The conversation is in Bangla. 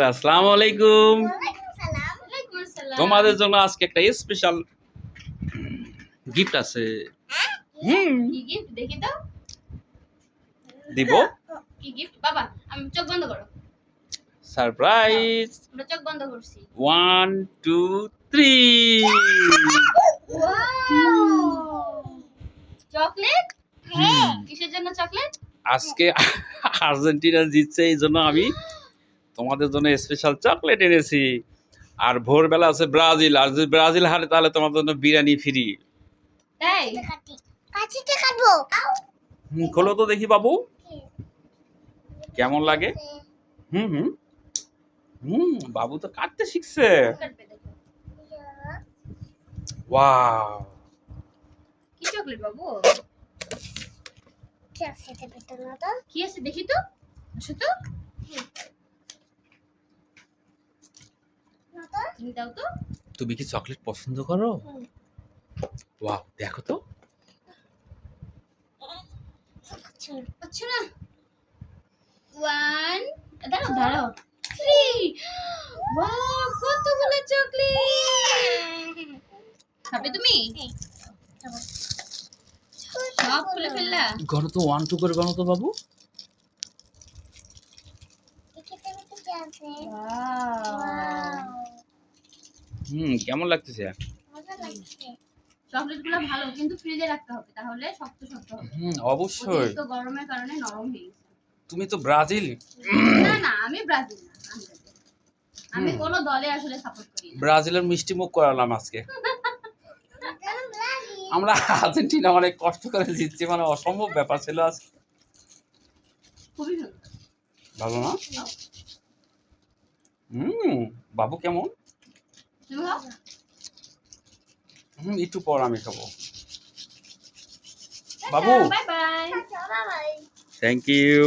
আসসালামু আলাইকুম। ওয়ালাইকুম আসসালাম। তোমাদের জন্য আজকে একটা স্পেশাল গিফট আছে। কি গিফট দেখি তো? দিব কি গিফট বাবা? আমি চোখ বন্ধ করো। সারপ্রাইজ। আমরা চোখ বন্ধ করছি। 1 2 3। ওয়াও! চকলেট? হ্যাঁ। কিসের জন্য চকলেট? আজকে আর্জেন্টিনা জিতছে, এই জন্য আমি তোমাদের জন্য স্পেশাল চকলেট এনেছি। আর ভোরবেলা আছে ব্রাজিল, আর যদি ব্রাজিল হারে তাহলে তোমাদের জন্য বিরিয়ানি ফ্রি। তাই? কাচিতে কাটবো। খোলো তো দেখি বাবু, কেমন লাগে? হুম হুম হুম, বাবু তো কাটতে শিখছে। কাটবে দেখো। ওয়াও, কি চকলেট বাবু? চকলেটের ভিতরে না তো? কি আছে দেখি তো? আসো তো। না তো? তুমি দাও তো। তুমি কি চকলেট পছন্দ করো? ওয়াও, দেখো তো। আচ্ছা না। 1 দাঁড়াও দাঁড়াও। 3 ওয়াও কতগুলো চকলেট! খাবে তুমি? সব খুলে ফেললা? গণ তো 1 2 করে গণ তো বাবু। এটাতে কি আছে? ওয়াও! কেমন লাগতেছে? মজা লাগছে। চকলেটগুলো ভালো কিন্তু ফ্রিজে রাখতে হবে তাহলে শক্ত শক্ত হবে। অবশ্যই। অতিরিক্ত গরমের কারণে নরম হয়ে গেছে। তুমি তো ব্রাজিল। না না আমি ব্রাজিল না। আমি হুম। কোনো দলে আসলে সাপোর্ট করি না। ব্রাজিলের মিষ্টি মুখ করালাম আজকে। আমরা আর্জেন্টিনা অনেক কষ্ট করে জিতছি, মানে অসম্ভব ব্যাপার ছিল আজ। খুবই সুন্দর। ভালো না? বাবু কেমন? তুমি খাও? একটু পর আমি খাবো। বাবু, bye bye. Bye bye. Thank you.